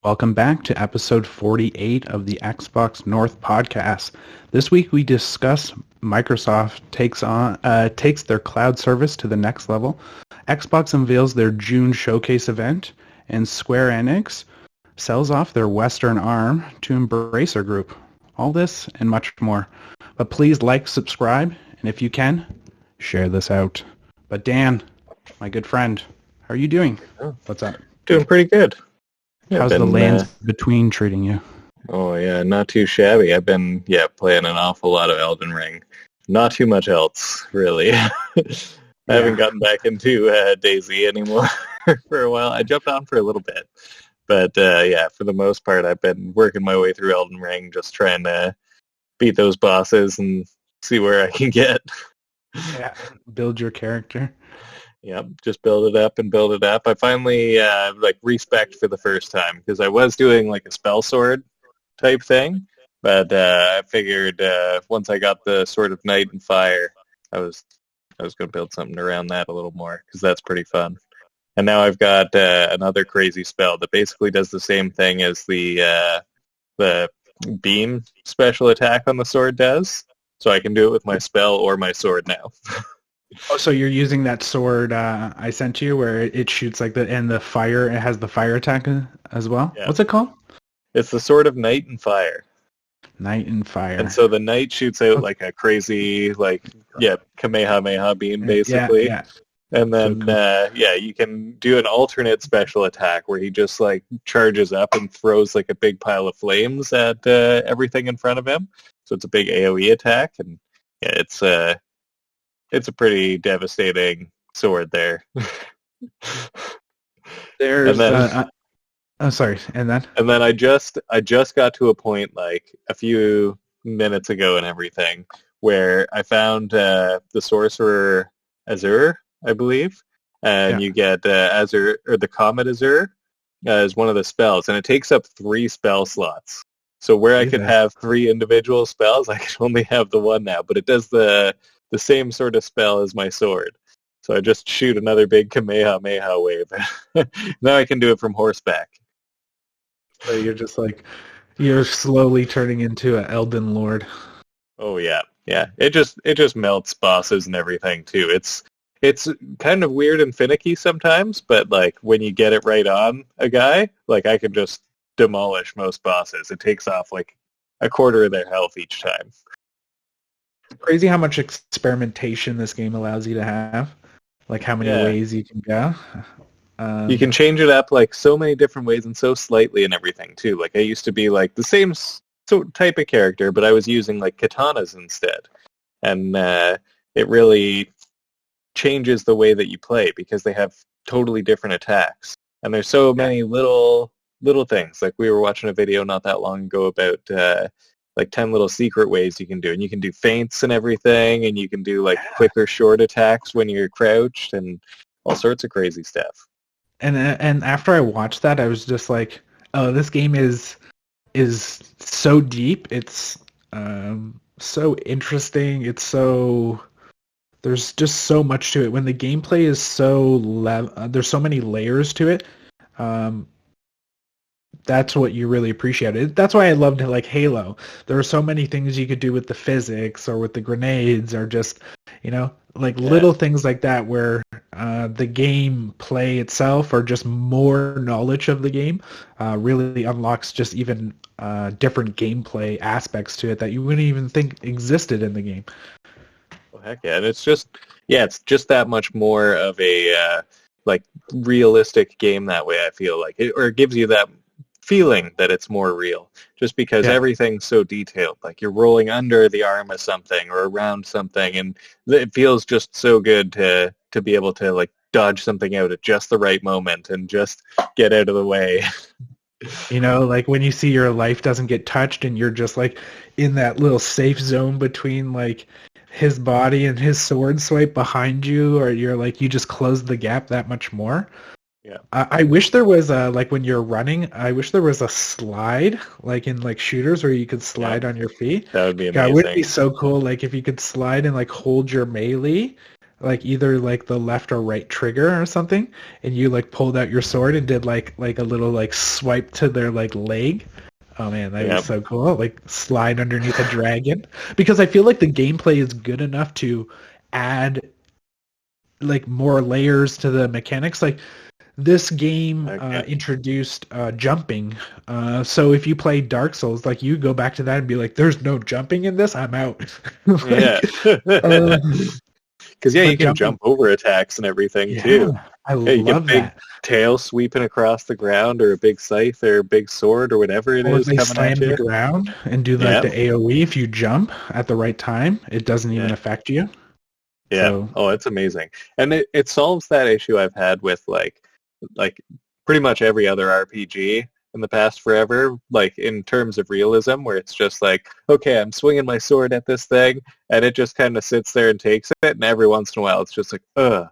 Welcome back to episode 48 of the Xbox North podcast. This week we discuss Microsoft takes their cloud service to the next level, Xbox unveils their June showcase event, and Square-Enix sells off their Western arm to Embracer Group. All this and much more. But please like, subscribe, and if you can, share this out. But Dan, my good friend, how are you doing? What's up? Doing pretty good. How's the lands between treating you? Oh yeah, not too shabby. I've been playing an awful lot of Elden Ring. Not too much else, really. I haven't gotten back into DayZ anymore for a while. I jumped on for a little bit. But for the most part, I've been working my way through Elden Ring, just trying to beat those bosses and see where I can get. Yeah, build your character. Yep, just build it up and build it up. I finally respec for the first time because I was doing like a spell sword type thing, but I figured once I got the Sword of Night and Fire, I was going to build something around that a little more because that's pretty fun. And now I've got another crazy spell that basically does the same thing as the beam special attack on the sword does. So I can do it with my spell or my sword now. Oh, so you're using that sword I sent you where it shoots like the fire, it has the fire attack as well? Yeah. What's it called? It's the Sword of Night and Fire. Night and Fire. And so the knight shoots out like a crazy, Kamehameha beam, basically. Yeah. And then, you can do an alternate special attack where he just, charges up and throws, a big pile of flames at everything in front of him. So it's a big AoE attack, and, it's a pretty devastating sword there. There's... sorry, and then? And then I just got to a point, a few minutes ago and everything, where I found the Sorcerer Azure, I believe, and you get Azure, or the Comet Azure as one of the spells, and it takes up 3 spell slots. So where I could have 3 individual spells, I can only have the one now, but it does the same sort of spell as my sword. So I just shoot another big Kamehameha wave. Now I can do it from horseback. So you're just you're slowly turning into an Elden Lord. Oh yeah. It just melts bosses and everything too. It's kind of weird and finicky sometimes, but when you get it right on a guy, I can just demolish most bosses. It takes off a quarter of their health each time. Crazy how much experimentation this game allows you to have. How many ways you can go. You can change it up so many different ways and so slightly and everything too. I used to be the same type of character, but I was using katanas instead. And it really changes the way that you play because they have totally different attacks. And there's so many little things. We were watching a video not that long ago about 10 little secret ways you can do. And you can do feints and everything, and you can do quicker short attacks when you're crouched and all sorts of crazy stuff. And after I watched that, I was just oh, this game is so deep. It's so interesting. It's so... There's just so much to it. When the gameplay is so... there's so many layers to it. That's what you really appreciate. That's why I loved Halo. There were so many things you could do with the physics or with the grenades or just, little things like that where the gameplay itself or just more knowledge of the game really unlocks just even different gameplay aspects to it that you wouldn't even think existed in the game. Well, heck yeah. And it's just that much more of a realistic game that way, I feel it gives you that feeling that it's more real just because everything's so detailed. You're rolling under the arm of something or around something, and it feels just so good to be able to dodge something out at just the right moment and just get out of the way. When you see your life doesn't get touched and you're just in that little safe zone between his body and his sword swipe behind you, or you're you just close the gap that much more. Yeah. I wish there was a, when you're running, I wish there was a slide, in shooters where you could slide on your feet. That would be amazing. It would be so cool, if you could slide and hold your melee, like either like the left or right trigger or something, and you like pulled out your sword and did like a little like swipe to their like leg. Oh man, that was so cool. Like slide underneath a dragon. Because I feel like the gameplay is good enough to add like more layers to the mechanics. Like this game introduced jumping. So if you play Dark Souls, like you go back to that and be like, "There's no jumping in this. I'm out." Like, because you can jump over attacks and everything too. I love big tail sweeping across the ground, or a big scythe, or a big sword, or whatever it is they coming slam at you. The ground and do like the AOE. If you jump at the right time, it doesn't even affect you. Yeah. So, oh, it's amazing, and it solves that issue I've had with like pretty much every other RPG in the past forever, like in terms of realism, where it's just like, okay, I'm swinging my sword at this thing, and it just kind of sits there and takes it, and every once in a while it's just like, But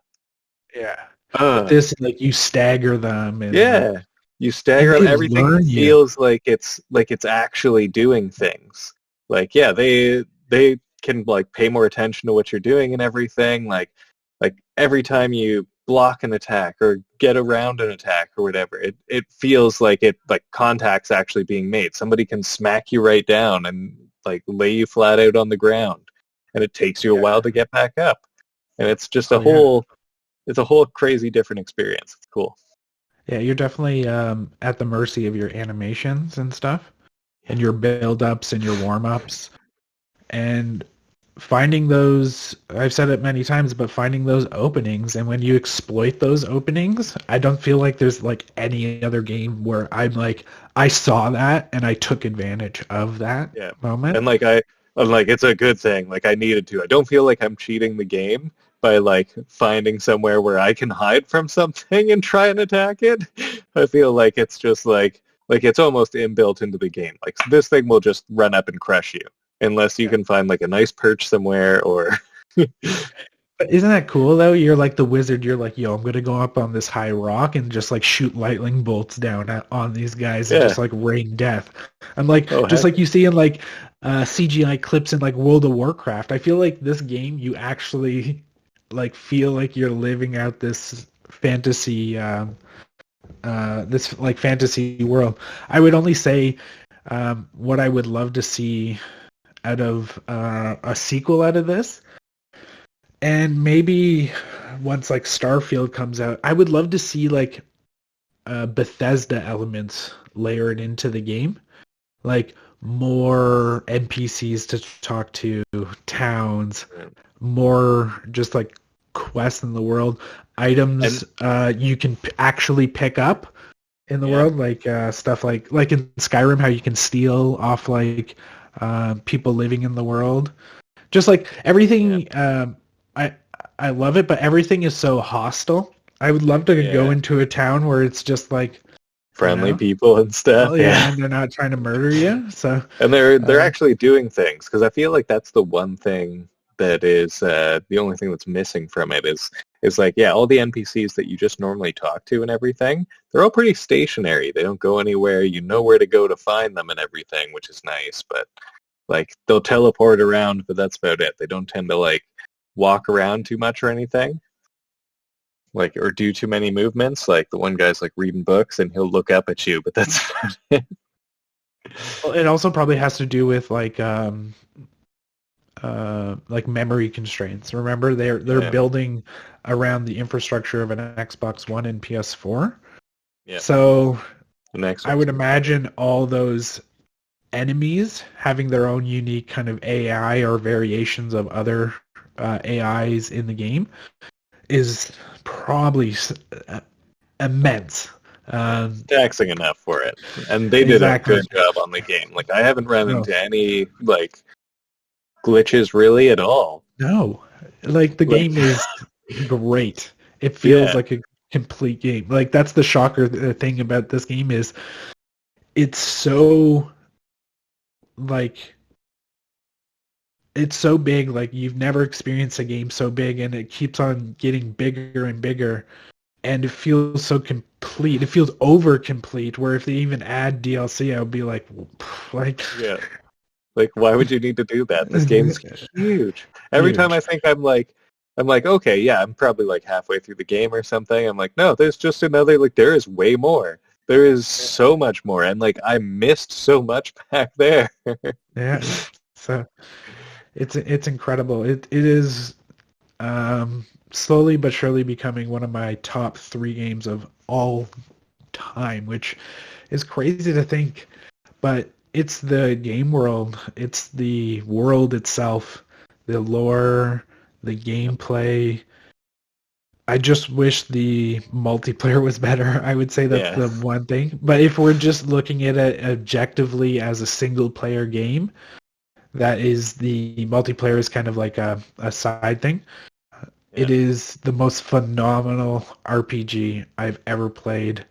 this, like, you stagger them. And, you stagger them. Everything feels like it's actually doing things. Like, they can like pay more attention to what you're doing and everything. Like every time you block an attack or get around an attack or whatever, it feels like contact's actually being made. Somebody can smack you right down and like lay you flat out on the ground, and it takes you a while to get back up. And it's just it's a whole crazy different experience. It's cool. Yeah, you're definitely at the mercy of your animations and stuff, and your build-ups and your warm-ups. And finding those, I've said it many times, but finding those openings, and when you exploit those openings, I don't feel like there's like any other game where I'm like, I saw that and I took advantage of that moment. And it's a good thing. Like I needed to. I don't feel like I'm cheating the game by like finding somewhere where I can hide from something and try and attack it. I feel like it's just like it's almost inbuilt into the game. Like this thing will just run up and crush you. Unless you can find like a nice perch somewhere, or. But isn't that cool though? You're like the wizard. You're like, yo, I'm gonna go up on this high rock and just like shoot lightning bolts down on these guys and just like rain death. I'm like, like you see in like CGI clips in like World of Warcraft. I feel like this game, you actually like feel like you're living out this fantasy, this like fantasy world. I would only say what I would love to see out of a sequel out of this, and maybe once like Starfield comes out, I would love to see like Bethesda elements layered into the game, like more NPCs to talk to, towns, more just like quests in the world, items you can actually pick up in the world, like stuff like in Skyrim, how you can steal off like people living in the world. Just like everything, I love it, but everything is so hostile. I would love to go into a town where it's just like friendly people and stuff. And they're not trying to murder you. So and they're actually doing things, because I feel like that's the one thing that is the only thing that's missing from it is like, all the NPCs that you just normally talk to and everything, they're all pretty stationary. They don't go anywhere. You know where to go to find them and everything, which is nice. But like they'll teleport around, but that's about it. They don't tend to like walk around too much or anything, like, or do too many movements. Like the one guy's like reading books and he'll look up at you, but that's about it. Well, it also probably has to do with like memory constraints. Remember, they're building around the infrastructure of an Xbox One and PS4. Yeah. So I would imagine all those enemies having their own unique kind of AI or variations of other AIs in the game is probably immense. Taxing enough for it. And they did a good job on the game. Like I haven't run into any like glitches really at all. No, like the game is great. It feels like a complete game. Like that's the shocker thing about this game is it's so like it's so big. Like you've never experienced a game so big, and it keeps on getting bigger and bigger, and it feels so complete. It feels over complete, where if they even add DLC, I would be like like, why would you need to do that? This game's huge. Every time I think I'm like, I'm like, okay, yeah, I'm probably like halfway through the game or something. I'm like, no, there's just another, like, there is way more. There is so much more. And like, I missed so much back there. Yeah. So it's incredible. It is slowly but surely becoming one of my top 3 games of all time, which is crazy to think, but it's the game world, it's the world itself, the lore, the gameplay. I just wish the multiplayer was better. I would say that's the one thing. But if we're just looking at it objectively as a single player game, that is, the multiplayer is kind of like a side thing. It is the most phenomenal RPG I've ever played.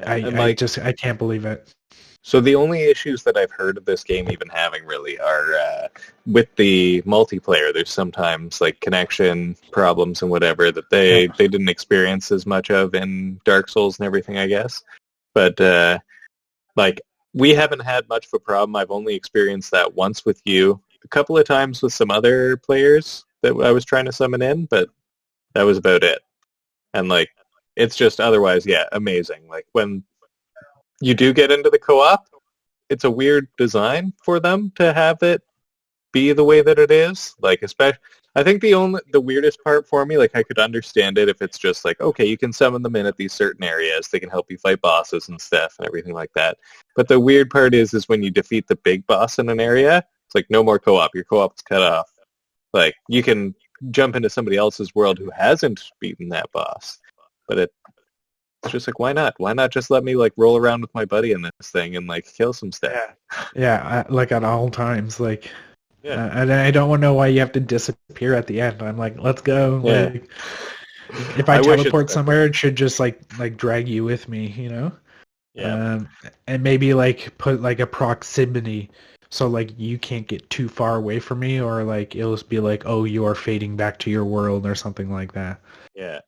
I can't believe it. So the only issues that I've heard of this game even having really are with the multiplayer. There's sometimes like connection problems and whatever that they didn't experience as much of in Dark Souls and everything, I guess. But like, we haven't had much of a problem. I've only experienced that once with you, a couple of times with some other players that I was trying to summon in, but that was about it. And like, it's just otherwise, amazing. Like, when you do get into the co-op, it's a weird design for them to have it be the way that it is. Like, especially, I think the weirdest part for me, like, I could understand it if it's just like, okay, you can summon them in at these certain areas, they can help you fight bosses and stuff and everything like that. But the weird part is when you defeat the big boss in an area, it's like, no more co-op. Your co-op is cut off. Like, you can jump into somebody else's world who hasn't beaten that boss, but it's just like, why not? Why not just let me like roll around with my buddy in this thing and like kill some stuff? Like at all times, like, and I don't know why you have to disappear at the end. I'm like, let's go. Like, if I teleport somewhere, it should just like drag you with me, you know? And maybe like put like a proximity, so like you can't get too far away from me, or like it'll just be like, oh, you are fading back to your world or something like that.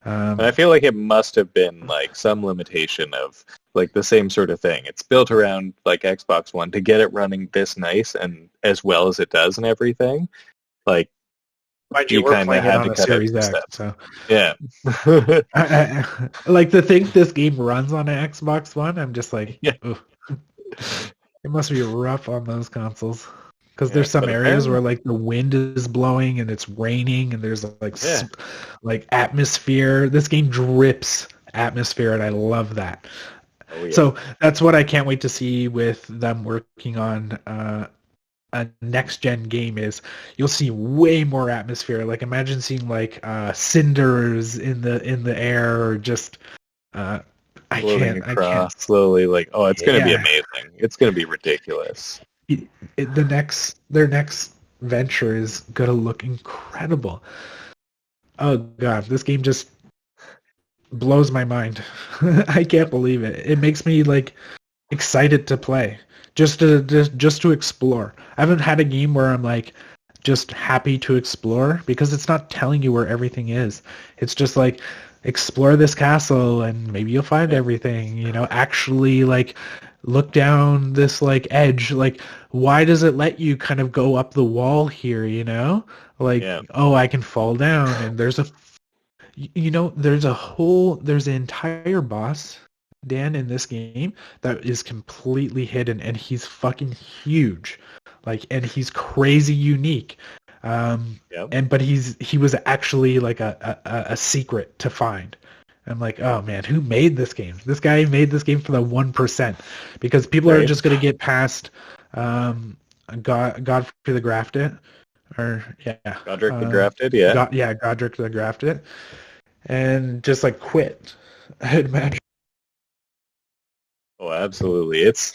And I feel like it must have been like some limitation of like the same sort of thing. It's built around like Xbox One to get it running this nice and as well as it does and everything. Like, you kind of had to cut Series X, so like, to think this game runs on an Xbox One, I'm just like, it must be rough on those consoles, because there's some areas where like the wind is blowing and it's raining and there's like atmosphere. This game drips atmosphere, and I love that. So that's what I can't wait to see with them working on a next gen game. Is you'll see way more atmosphere. Like, imagine seeing like cinders in the air, or just I can't slowly. Like, oh, it's going to be amazing. It's going to be ridiculous. Their next venture is going to look incredible. Oh god, this game just blows my mind. I can't believe it. It makes me like excited to play, just to explore. I haven't had a game where I'm like just happy to explore, because it's not telling you where everything is. It's just like, explore this castle and maybe you'll find everything, you know. Actually, like, look down this like edge, like, why does it let you kind of go up the wall here, you know? Like, oh, I can fall down, and there's an entire boss, Dan, in this game that is completely hidden, and he's fucking huge, like, and he's crazy unique. But he was actually like a secret to find. I'm like, oh man, who made this game? This guy made this game for the 1%, because people are just gonna get past Godfrey the Grafted, or Godric the Grafted, Godric the Grafted, and just like quit. I'd imagine. Oh, absolutely. It's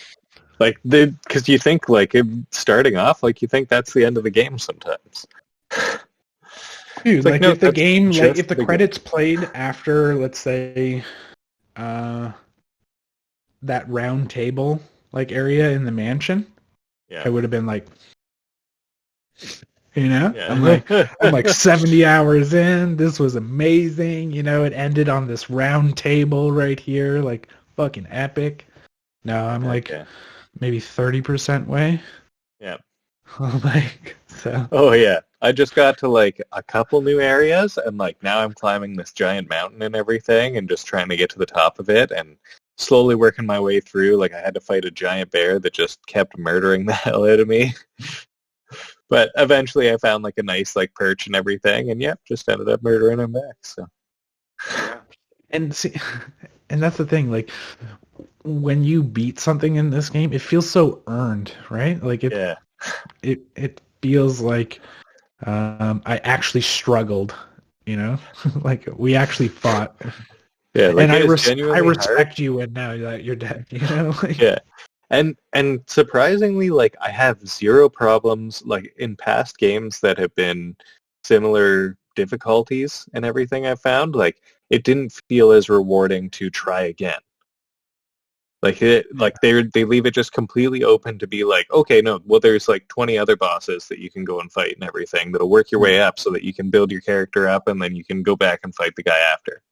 like, because you think like starting off, like, you think that's the end of the game sometimes. Dude, like, if the game, like, if the credits played after, let's say, that round table like area in the mansion, I would have been like, you know, I'm like 70 hours in. This was amazing. You know, it ended on this round table right here, like, fucking epic. No, I'm like maybe 30% way. Yeah. Like, so. Oh yeah, I just got to like a couple new areas, and like now I'm climbing this giant mountain and everything, and just trying to get to the top of it, and slowly working my way through. Like I had to fight a giant bear that just kept murdering the hell out of me. But eventually I found like a nice like perch and everything, and yep, just ended up murdering him back. So. And see, and that's the thing. Like when you beat something in this game, it feels so earned, right? Like it feels like I actually struggled. You know, like we actually fought. Yeah, like and I respect hard. You, and now that you're dead. You know, like, yeah. And surprisingly, like I have zero problems like in past games that have been similar difficulties and everything I've found. Like it didn't feel as rewarding to try again. Like they leave it just completely open to be like, okay, no, well there's like 20 other bosses that you can go and fight and everything that'll work your way up so that you can build your character up and then you can go back and fight the guy after.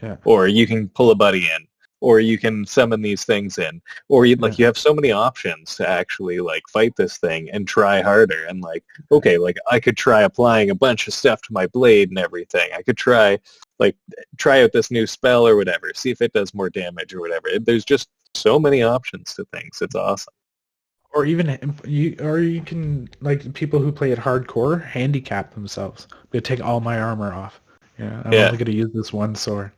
Yeah. Or you can pull a buddy in. Or you can summon these things in, or you have so many options to actually like fight this thing and try harder. And like, okay, like I could try applying a bunch of stuff to my blade and everything. I could try out this new spell or whatever, see if it does more damage or whatever. There's just so many options to things. It's awesome. Or even you can, like, people who play it hardcore handicap themselves. I'm gonna take all my armor off. Yeah, I'm only gonna use this one sword.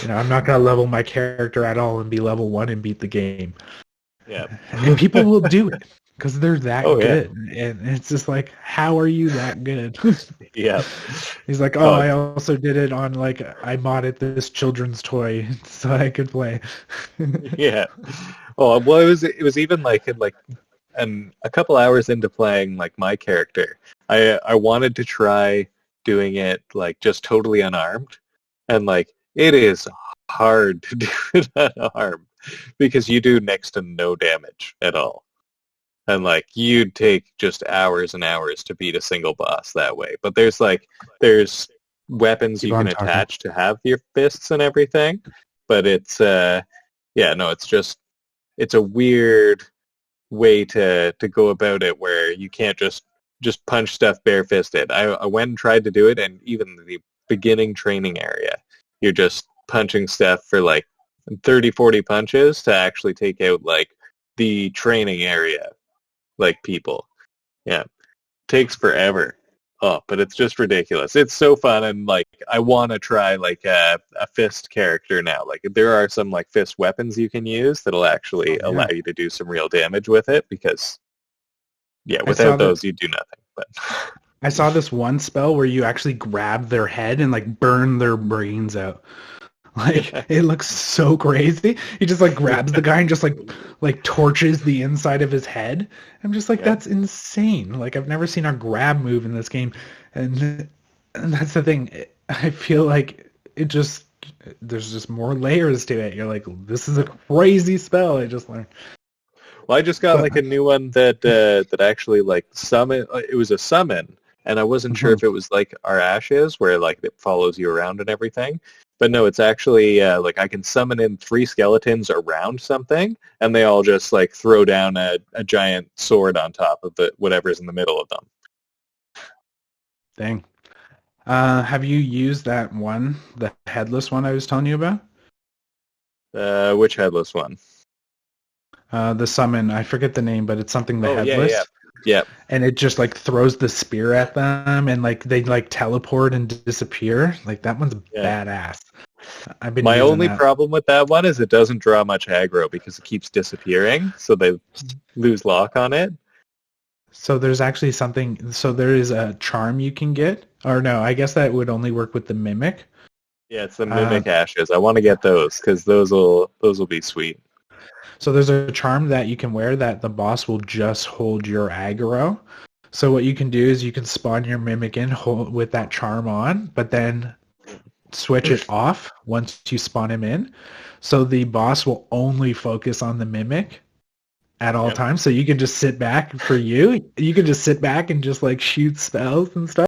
You know, I'm not going to level my character at all and be level 1 and beat the game. Yeah. And people will do it because they're that good. Yeah. And it's just like, how are you that good? Yeah. He's like, I also did it on, like, I modded this children's toy so I could play. Yeah. Oh, well, it was even like a couple hours into playing, like, my character, I wanted to try doing it, like, just totally unarmed. And, like, it is hard to do it unarmed because you do next to no damage at all. And like you'd take just hours and hours to beat a single boss that way. But there's weapons you can attach to have your fists and everything. But it's it's a weird way to go about it where you can't just punch stuff barefisted. I went and tried to do it, and even the beginning training area, you're just punching stuff for like 30, 40 punches to actually take out like the training area, like people. Yeah. Takes forever. Oh, but it's just ridiculous. It's so fun, and like I want to try like a fist character now. Like there are some like fist weapons you can use that'll actually allow you to do some real damage with it because without those you do nothing. But I saw this one spell where you actually grab their head and like burn their brains out. Like it looks so crazy. He just like grabs the guy and just like torches the inside of his head. I'm just like, that's insane. Like I've never seen a grab move in this game, and that's the thing. I feel like there's just more layers to it. You're like, this is a crazy spell I just learned. Well, I just got like a new one that actually like summon. It was a summon. And I wasn't sure if it was like our ashes where like it follows you around and everything. But no, it's actually like I can summon in 3 skeletons around something and they all just like throw down a giant sword on top of whatever's in the middle of them. Dang. Have you used that one, the headless one I was telling you about? Which headless one? The summon. I forget the name, but it's something headless. Yeah. And it just like throws the spear at them and like they like teleport and disappear. Like that one's badass. My only problem with that one is it doesn't draw much aggro because it keeps disappearing, so they lose lock on it. So there's actually something, so there is a charm you can get, or no, I guess that would only work with the mimic. Yeah, it's the mimic ashes. I want to get those because those will be sweet. So there's a charm that you can wear that the boss will just hold your aggro. So what you can do is you can spawn your mimic in with that charm on, but then switch it off once you spawn him in. So the boss will only focus on the mimic at all times. So you can just sit back you can just sit back and just like shoot spells and stuff.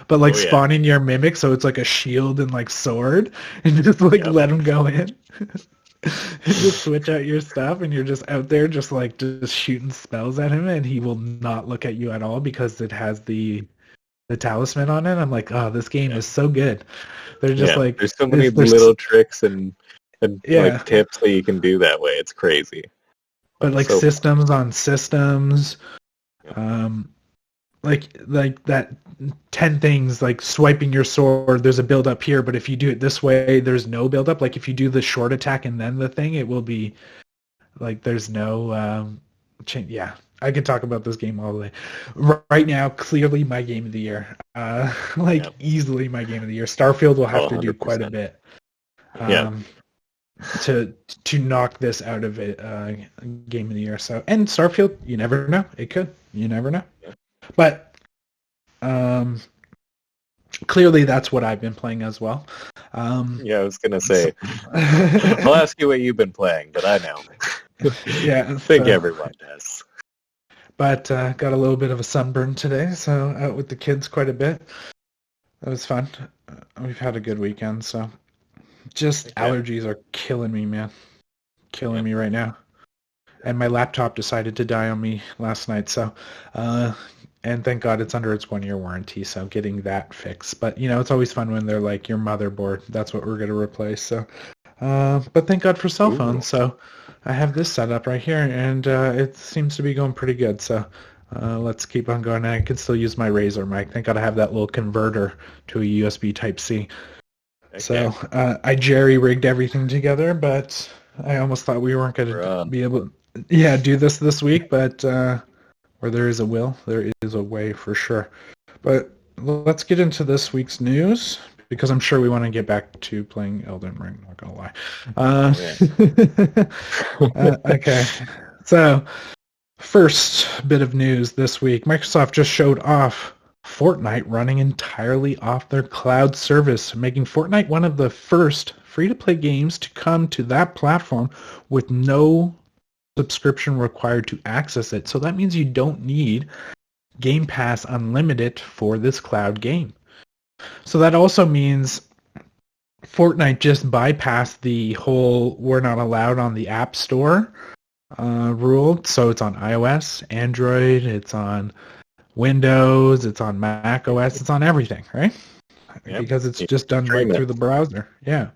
But like spawning your mimic, so it's like a shield and like sword, and just like let him go in. Just switch out your stuff and you're just out there just shooting spells at him, and he will not look at you at all because it has the the talisman on it. I'm like, oh, this game is so good. They're just like, there's so many little tricks and like tips that you can do that way. It's crazy. But like so systems on systems, like that 10 things, like swiping your sword, there's a build up here, but if you do it this way, there's no build up. Like if you do the short attack and then the thing, it will be like there's no change. Yeah, I could talk about this game all the way. Right now, clearly my game of the year. Easily my game of the year. Starfield will have to do quite a bit. To knock this out of it, game of the year. So, and Starfield, you never know. It could. You never know. But clearly that's what I've been playing as well. I was gonna say. I'll ask you what you've been playing, but I know. I think everyone does. But got a little bit of a sunburn today, so out with the kids quite a bit. That was fun. We've had a good weekend, so just allergies are killing me, man. Killing me right now. And my laptop decided to die on me last night, so and thank God it's under its 1-year warranty, so getting that fixed. But it's always fun when they're like your motherboard. That's what we're gonna replace. So but thank God for cell phones. So I have this set up right here, and it seems to be going pretty good. So let's keep on going. I can still use my Razer mic. Thank God I have that little converter to a USB Type-C. Okay. So I jerry-rigged everything together, but I almost thought we weren't going to be able to do this week. But where there is a will, there is a way for sure. But let's get into this week's news, because I'm sure we want to get back to playing Elden Ring, not going to lie. Okay, so first bit of news this week. Microsoft just showed off Fortnite running entirely off their cloud service, making Fortnite one of the first free-to-play games to come to that platform with no subscription required to access it. So that means you don't need Game Pass Unlimited for this cloud game. So that also means Fortnite just bypassed the whole we're not allowed on the App Store rule. So it's on iOS, Android, it's on Windows, it's on Mac OS, it's on everything, right? Yep. Because it's just done right through the browser. Yeah.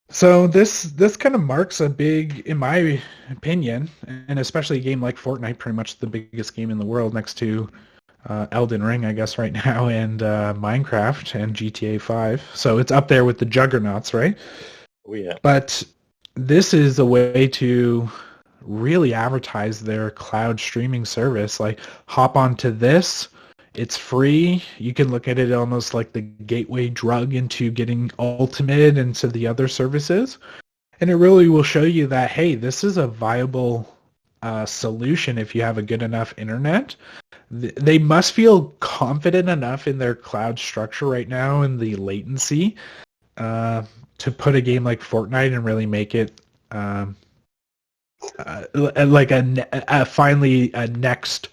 So this kind of marks a big, in my opinion, and especially a game like Fortnite, pretty much the biggest game in the world next to Elden Ring, I guess, right now, and Minecraft and GTA 5. So it's up there with the juggernauts, right? Oh, yeah. But this is a way to really advertise their cloud streaming service. Like, hop onto this. It's free. You can look at it almost like the gateway drug into getting Ultimate and to the other services. And it really will show you that, hey, this is a viable solution if you have a good enough internet. They must feel confident enough in their cloud structure right now and the latency to put a game like Fortnite and really make it like finally a next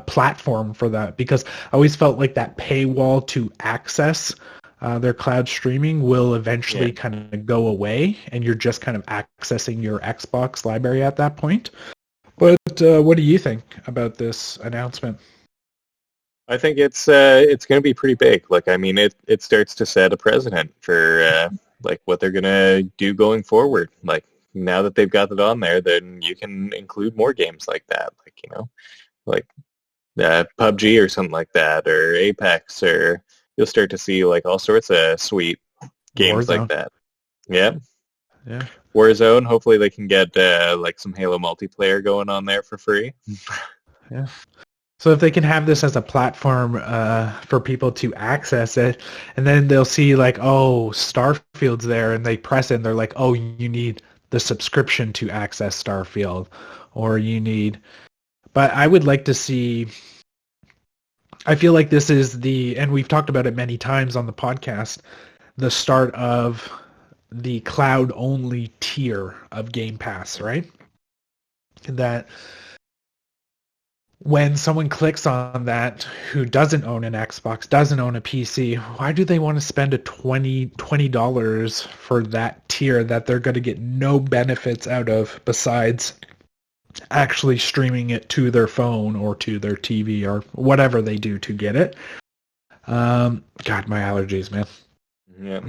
platform for that, because I always felt like that paywall to access their cloud streaming will eventually kind of go away, and you're just kind of accessing your Xbox library at that point. But what do you think about this announcement? I think it's going to be pretty big. Like, I mean, it starts to set a precedent for like what they're going to do going forward. Like, now that they've got it on there, then you can include more games like that. Like, like PUBG or something like that, or Apex, or you'll start to see like all sorts of sweet games Warzone. Like that. Yeah. Warzone. Hopefully they can get like some Halo multiplayer going on there for free. Yeah. So if they can have this as a platform for people to access it, and then they'll see like, oh, Starfield's there, and they press it, and they're like, oh, you need the subscription to access Starfield, or you need. But I would like to see. I feel like this is and we've talked about it many times on the podcast, the start of the cloud-only tier of Game Pass, right? That when someone clicks on that who doesn't own an Xbox, doesn't own a PC, why do they want to spend a $20 for that tier that they're going to get no benefits out of besides actually streaming it to their phone or to their TV or whatever they do to get it. God, my allergies, man. Yeah.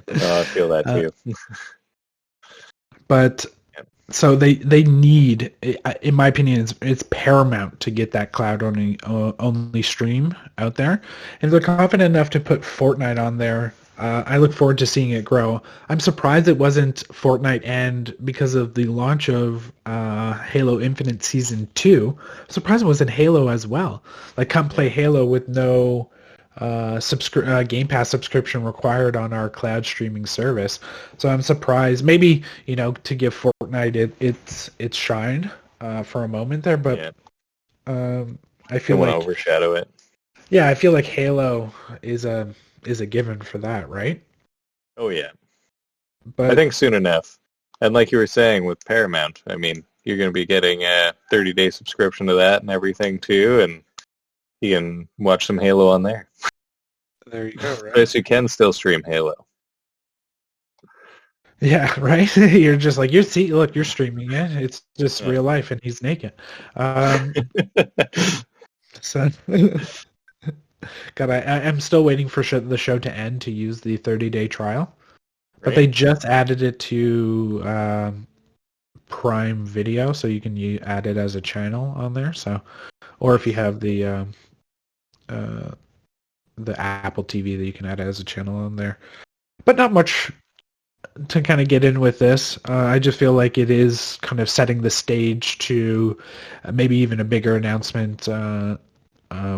I feel that too. But so they need, in my opinion, it's paramount to get that cloud only stream out there. And if they're confident enough to put Fortnite on there, I look forward to seeing it grow. I'm surprised it wasn't Fortnite and because of the launch of Halo Infinite Season 2, I'm surprised it wasn't Halo as well. Like, come play Halo with no Game Pass subscription required on our cloud streaming service. So I'm surprised. Maybe, to give Fortnite its shine for a moment there, but I feel like overshadow it. Yeah, I feel like Halo is a given for that, right? Oh yeah. But I think soon enough. And like you were saying with Paramount, I mean, you're going to be getting a 30-day subscription to that and everything too, and you can watch some Halo on there. There you go, right? Yes, you can still stream Halo. Yeah, right? You're just like, you're streaming it. It's just real life, and he's naked. So, God, I'm still waiting for the show to end to use the 30-day trial. Right. But they just added it to Prime Video, so you can add it as a channel on there. So, or if you have the Apple TV, that you can add it as a channel on there. But not much to kind of get in with this. I just feel like it is kind of setting the stage to maybe even a bigger announcement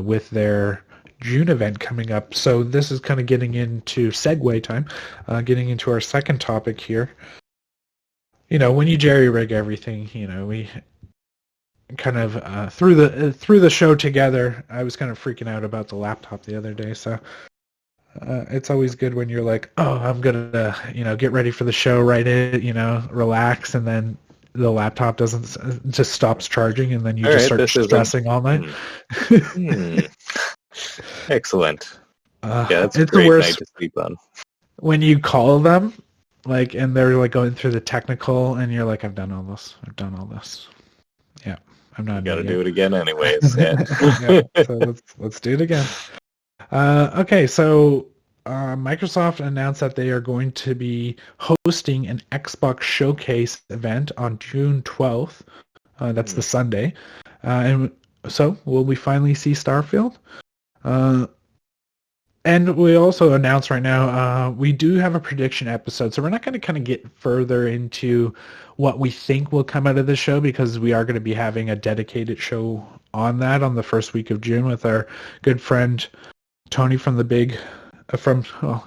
with their June event coming up. So this is kind of getting into segue time, getting into our second topic here. When you jerry-rig everything, we kind of through the show together. I was kind of freaking out about the laptop the other day, so it's always good when you're like, oh, I'm gonna get ready for the show, write it, relax, and then the laptop just stops charging, and then you start stressing all night. Excellent. That's it's a great the worst night to sleep on. When you call them, and they're going through the technical, and you're like, I've done all this. Yeah, I'm not. Got to do it again, anyways. Yeah. So let's do it again. Okay, so Microsoft announced that they are going to be hosting an Xbox Showcase event on June 12th. That's the Sunday. And so will we finally see Starfield? And we also announced right now, we do have a prediction episode, so we're not going to kind of get further into what we think will come out of the show, because we are going to be having a dedicated show on that on the first week of June with our good friend Tony from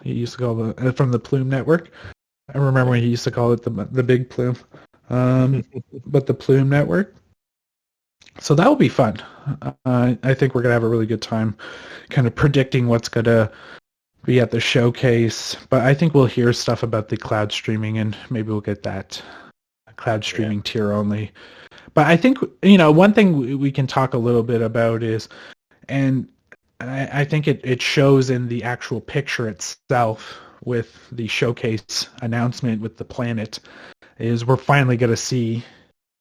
he used to call from the Plume Network. I remember when he used to call it the Big Plume, but the Plume Network. So that will be fun. I think we're going to have a really good time kind of predicting what's going to be at the showcase. But I think we'll hear stuff about the cloud streaming, and maybe we'll get that cloud streaming tier only. But I think, one thing we can talk a little bit about is, and I think it shows in the actual picture itself with the showcase announcement with the planet, is we're finally going to see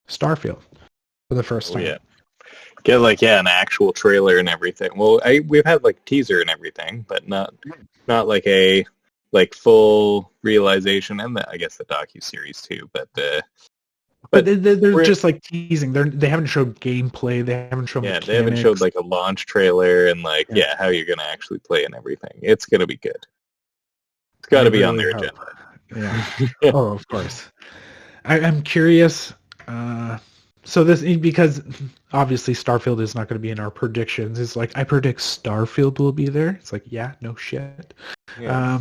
Starfield for the first time. Yeah. Get an actual trailer and everything. Well, we've had teaser and everything, but not like a full realization, and I guess the docu-series too. But they're just teasing. They haven't showed gameplay. They haven't shown mechanics. They haven't showed a launch trailer and how you're gonna actually play and everything. It's gonna be good. It's got to be on their agenda. Yeah. Oh, of course. I'm curious. So this, because obviously Starfield is not going to be in our predictions. It's I predict Starfield will be there. It's yeah, no shit. Yeah.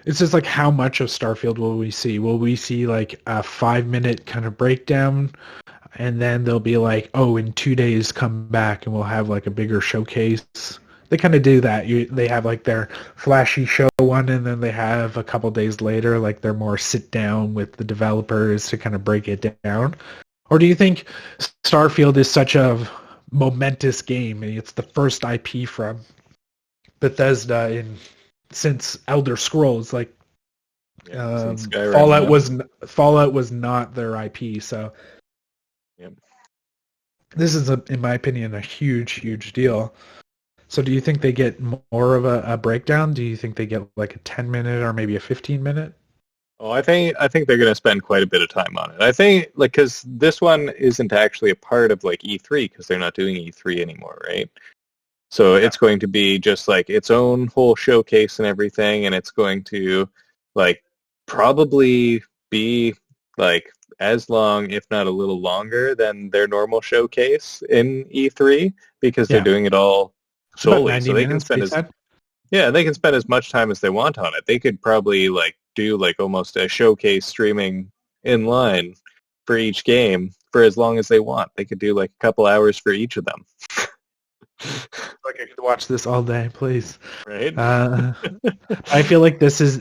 It's just how much of Starfield will we see? Will we see a 5-minute kind of breakdown, and then they'll be in 2 days come back and we'll have a bigger showcase? They kind of do that. They have their flashy show one, and then they have a couple days later their more sit down with the developers to kind of break it down. Or do you think Starfield is such a momentous game, and it's the first IP from Bethesda since Elder Scrolls? Yeah, Skyrim, Fallout was not their IP, so yep. This is, in my opinion, a huge deal. So do you think they get more of a breakdown? Do you think they get like a 10-minute or maybe a 15-minute? Oh, I think they're going to spend quite a bit of time on it. I think like because this one isn't actually a part of like E3 because they're not doing E3 anymore, right? So it's going to be just like its own whole showcase and everything, and it's going to like probably be like as long, if not a little longer, than their normal showcase in E3 because they're doing it all solely. So they can spend they can spend as much time as they want on it. They could probably like do like almost a showcase streaming in line for each game for as long as they want. They could do like a couple hours for each of them. Like I could watch this all day, please. Right? I feel like this is,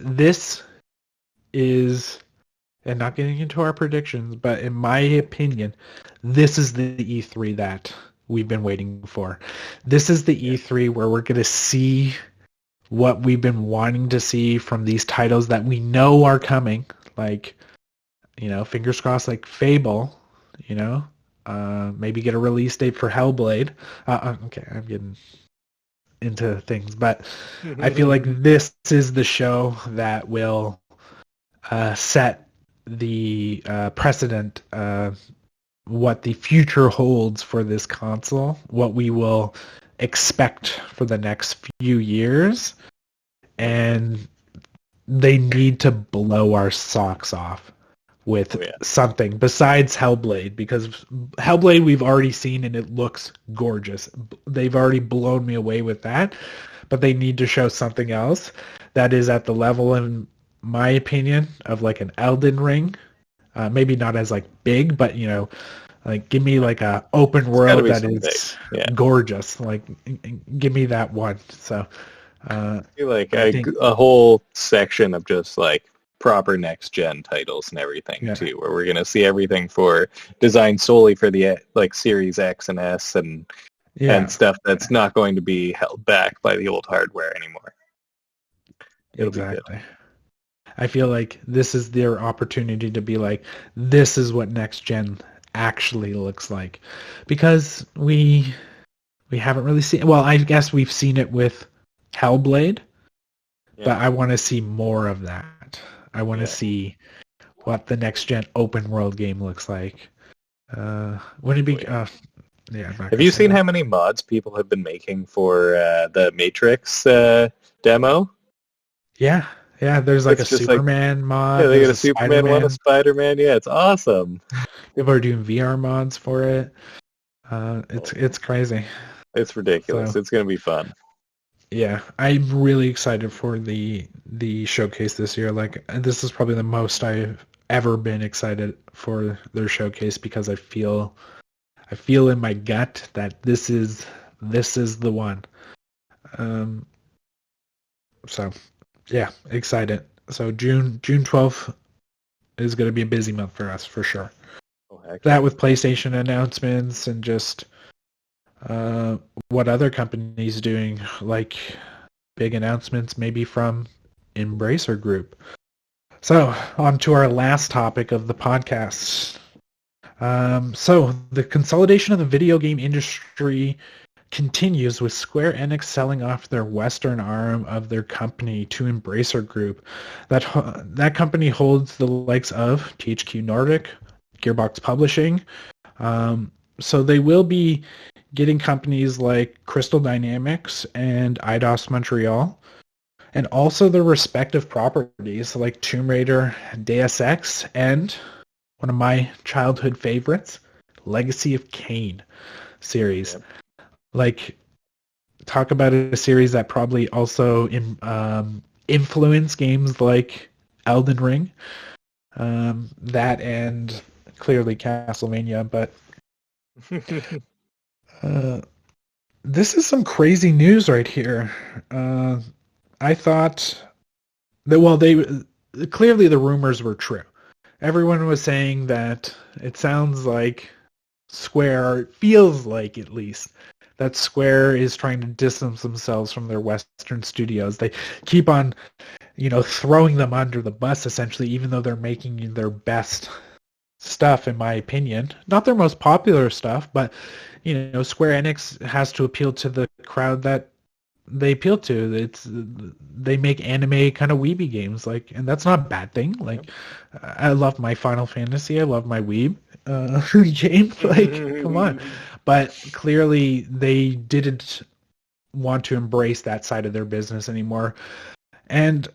and not getting into our predictions, but in my opinion, this is the E3 that we've been waiting for. This is the E3 where we're going to see what we've been wanting to see from these titles that we know are coming. Like, fingers crossed, like Fable, maybe get a release date for Hellblade. Okay, I'm getting into things, but I feel like this is the show that will set the precedent, what the future holds for this console, what we will expect for the next few years, and they need to blow our socks off with something besides Hellblade, because Hellblade we've already seen and it looks gorgeous. They've already blown me away with that, but they need to show something else that is at the level, in my opinion, of like an Elden Ring. Maybe not as like big, but like give me like a open world that is gorgeous. Like give me that one. So I feel like a whole section of just like proper next gen titles and everything too, where we're gonna see everything for designed solely for the like Series X and S and stuff that's not going to be held back by the old hardware anymore. It'll be good. I feel like this is their opportunity to be like, this is what next gen actually looks like, because we haven't really seen. Well, I guess we've seen it with Hellblade, but I want to see more of that. I want to see what the next gen open world game looks like. Would it be? Have you seen how many mods people have been making for the Matrix demo? Yeah. Yeah, there's like a Superman mod. Yeah, they got a Superman one, a Spider-Man. Yeah, it's awesome. People are doing VR mods for it. It's crazy. It's ridiculous. So, it's going to be fun. Yeah, I'm really excited for the showcase this year. Like, this is probably the most I've ever been excited for their showcase, because I feel in my gut that this is the one. So yeah, excited. So June 12th is going to be a busy month for us for sure. That with PlayStation announcements and just what other companies doing, like big announcements maybe from Embracer Group. So on to our last topic of the podcast. So the consolidation of the video game industry continues, with Square-Enix selling off their Western arm of their company to Embracer Group. That company holds the likes of THQ Nordic, Gearbox Publishing. So they will be getting companies like Crystal Dynamics and Eidos Montreal, and also their respective properties like Tomb Raider, Deus Ex, and one of my childhood favorites, Legacy of Kain series. Yep. Like, talk about a series that probably also influenced games like Elden Ring, that and clearly Castlevania, but this is some crazy news right here. I thought that, clearly the rumors were true. Everyone was saying that it sounds like Square, or it feels like at least, that Square is trying to distance themselves from their Western studios. They keep on throwing them under the bus essentially, even though they're making their best stuff, in my opinion. Not their most popular stuff, but Square Enix has to appeal to the crowd that they appeal to. They make anime kind of weeby games, and that's not a bad thing. I love my Final Fantasy, I love my weeb game. Come on. But clearly they didn't want to embrace that side of their business anymore. And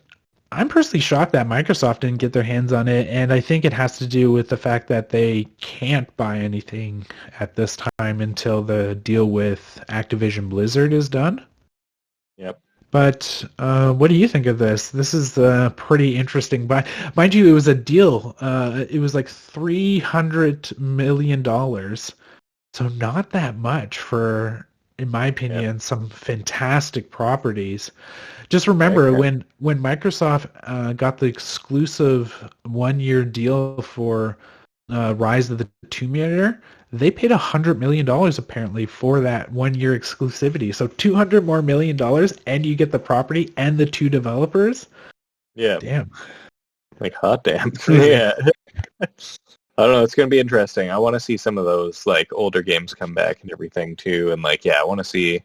I'm personally shocked that Microsoft didn't get their hands on it, and I think it has to do with the fact that they can't buy anything at this time until the deal with Activision Blizzard is done. Yep. But what do you think of this? This is pretty interesting. But mind you, it was a deal. It was like $300 million. So not that much for, in my opinion, some fantastic properties. Just remember when Microsoft got the exclusive 1-year deal for Rise of the Tomb Raider, they paid $100 million apparently for that 1-year exclusivity. So $200 more million, and you get the property and the 2 developers. Yeah. Damn. Hot damn. Yeah. I don't know. It's going to be interesting. I want to see some of those older games come back and everything too. And I want to see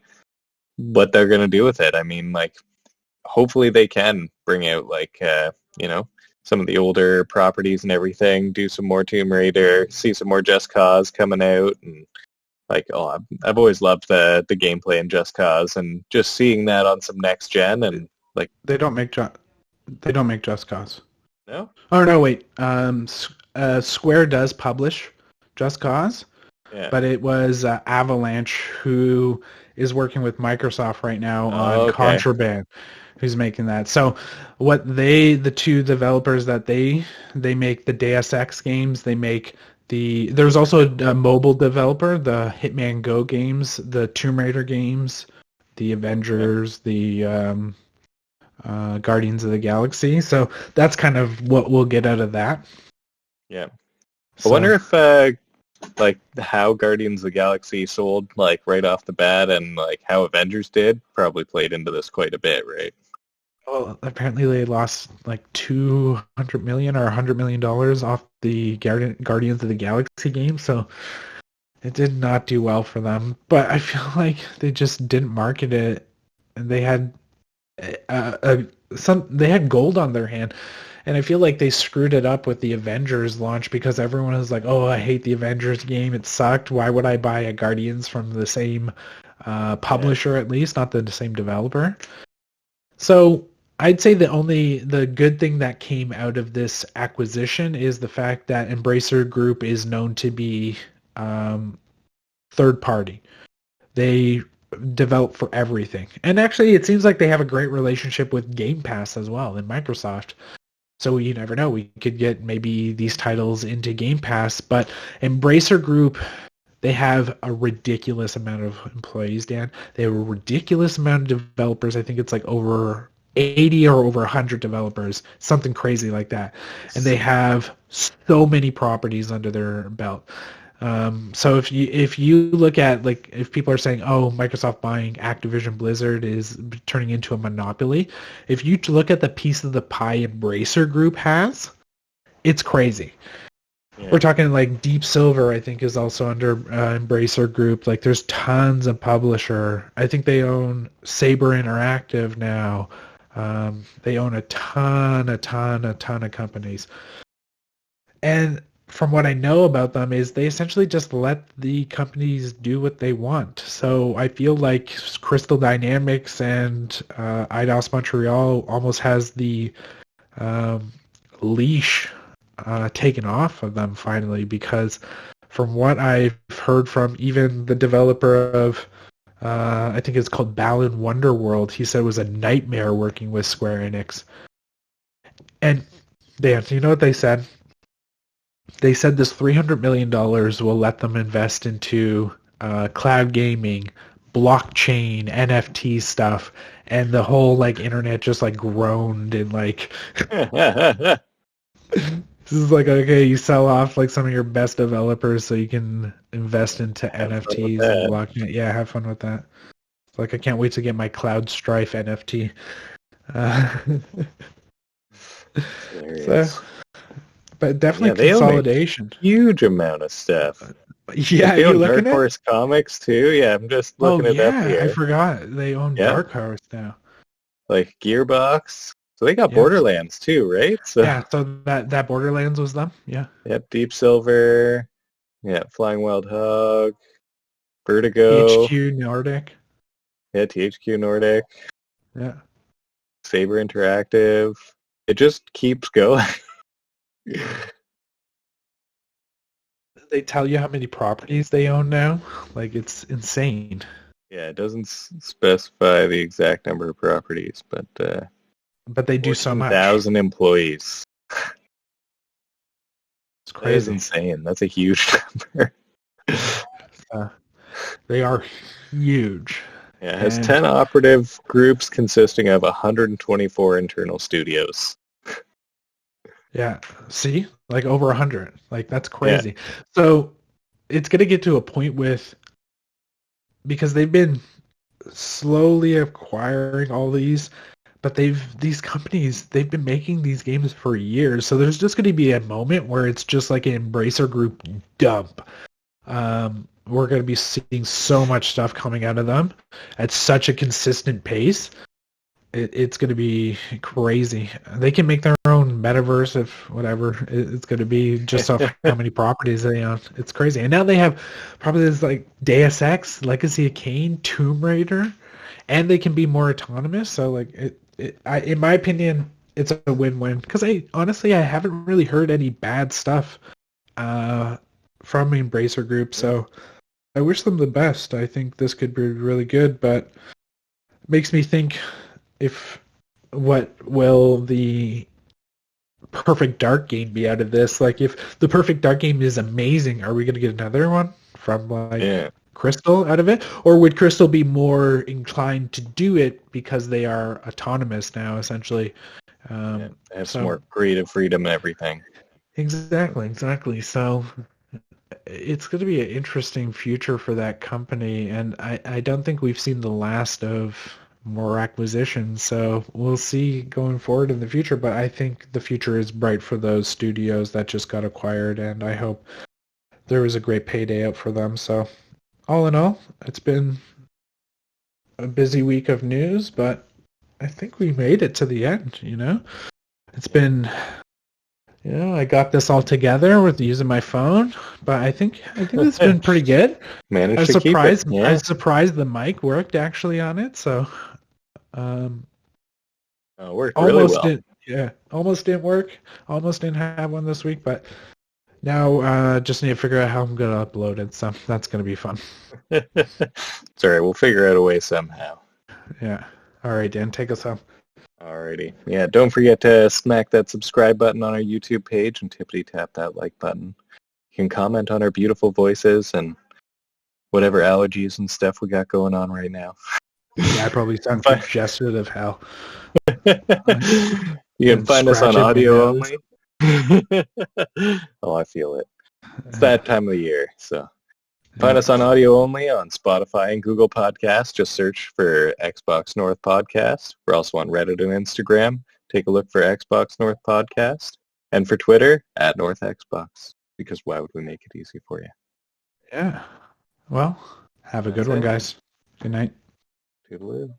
what they're going to do with it. I mean, hopefully they can bring out some of the older properties and everything, do some more Tomb Raider, see some more Just Cause coming out, and I've always loved the gameplay in Just Cause, and just seeing that on some next gen, and they don't make Just Cause. No? Oh no, wait. Square does publish Just Cause, but it was Avalanche who is working with Microsoft right now on Contraband, who's making that. So what the 2 developers that they make the Deus Ex games, they make there's also a mobile developer, the Hitman Go games, the Tomb Raider games, the Avengers, the Guardians of the Galaxy. So that's kind of what we'll get out of that. Yeah. I wonder if how Guardians of the Galaxy sold right off the bat, and how Avengers did probably played into this quite a bit, right? Well, apparently they lost $200 million or $100 million off the Guardians of the Galaxy game, so it did not do well for them. But I feel like they just didn't market it, and they had they had gold on their hand. And I feel like they screwed it up with the Avengers launch, because everyone was like, oh, I hate the Avengers game. It sucked. Why would I buy a Guardians from the same publisher, at least, not the same developer? So I'd say the good thing that came out of this acquisition is the fact that Embracer Group is known to be third party. They develop for everything. And actually, it seems like they have a great relationship with Game Pass as well in Microsoft. So you never know. We could get maybe these titles into Game Pass. But Embracer Group, they have a ridiculous amount of employees, Dan. They have a ridiculous amount of developers. I think it's over 80 or over 100 developers, something crazy like that. And they have so many properties under their belt. So if you look at if people are saying, oh, Microsoft buying Activision Blizzard is turning into a monopoly, if you look at the piece of the pie Embracer Group has, it's crazy. Yeah. We're talking Deep Silver, I think, is also under Embracer Group. There's tons of publisher. I think they own Saber Interactive now. They own a ton of companies. And from what I know about them is they essentially just let the companies do what they want. So I feel like Crystal Dynamics and Eidos Montreal almost has the leash taken off of them finally, because from what I've heard from even the developer of I think it's called Balan Wonderworld, he said it was a nightmare working with Square-Enix. And Dan, you know what they said? They said this $300 million will let them invest into cloud gaming, blockchain, NFT stuff, and the whole internet just groaned and this is okay, you sell off some of your best developers so you can invest into NFTs and blockchain. Yeah, have fun with that. I can't wait to get my Cloud Strife NFT. So, but definitely consolidation. Huge amount of stuff. Yeah, they own you Dark Horse Comics too. Yeah, I'm just looking it up here. I forgot they own Dark Horse now. Like Gearbox. So they got Borderlands too, right? So so that Borderlands was them. Yeah. Yep, Deep Silver. Yeah, Flying Wild Hog. Vertigo. THQ Nordic. Yeah, THQ Nordic. Yeah. Saber Interactive. It just keeps going. They tell you how many properties they own now? Like, it's insane. Yeah, it doesn't specify the exact number of properties, but they do so much. 1,000 employees. It's crazy. That is insane. That's a huge number. They are huge. Yeah, it has 10 operative groups consisting of 124 internal studios. Yeah, see? Like over 100. Like, that's crazy. Yeah. So it's going to get to a point because they've been slowly acquiring all these, but these companies, they've been making these games for years. So there's just going to be a moment where it's just like an Embracer Group dump. We're going to be seeing so much stuff coming out of them at such a consistent pace. It's going to be crazy. They can make their own metaverse if whatever it's going to be just off how many properties they own. It's crazy. And now they have properties like Deus Ex, Legacy of Kain, Tomb Raider, and they can be more autonomous. So like in my opinion, it's a win-win because I haven't really heard any bad stuff from Embracer Group. So I wish them the best. I think this could be really good, but it makes me think, what will the Perfect Dark game be out of this? Like, if the Perfect Dark game is amazing, are we going to get another one from Crystal out of it? Or would Crystal be more inclined to do it because they are autonomous now, essentially? They have some more creative freedom and everything. Exactly. So it's going to be an interesting future for that company, and I don't think we've seen the last of more acquisitions, so we'll see going forward in the future, but I think the future is bright for those studios that just got acquired, and I hope there was a great payday out for them. So all in all, it's been a busy week of news, but I think we made it to the end. It's been, I got this all together with using my phone, but I think it's been pretty good. Managed to keep it. Yeah. I was surprised the mic worked actually on it, so worked really well. Almost didn't work. Almost didn't have one this week, but now just need to figure out how I'm going to upload it, so that's going to be fun. It's all right. We'll figure out a way somehow. Yeah. All right, Dan, take us home. Alrighty. Yeah, don't forget to smack that subscribe button on our YouTube page and tippity-tap that like button. You can comment on our beautiful voices and whatever allergies and stuff we got going on right now. Yeah, I probably sound congested of hell. You can find us on audio only. Oh, I feel it. It's that time of the year, so. Find us on audio only on Spotify and Google Podcasts. Just search for Xbox North Podcast. We're also on Reddit and Instagram. Take a look for Xbox North Podcast. And for Twitter, @NorthXbox. Because why would we make it easy for you? Yeah. Well, have a good one, guys. Good night. Toodaloo.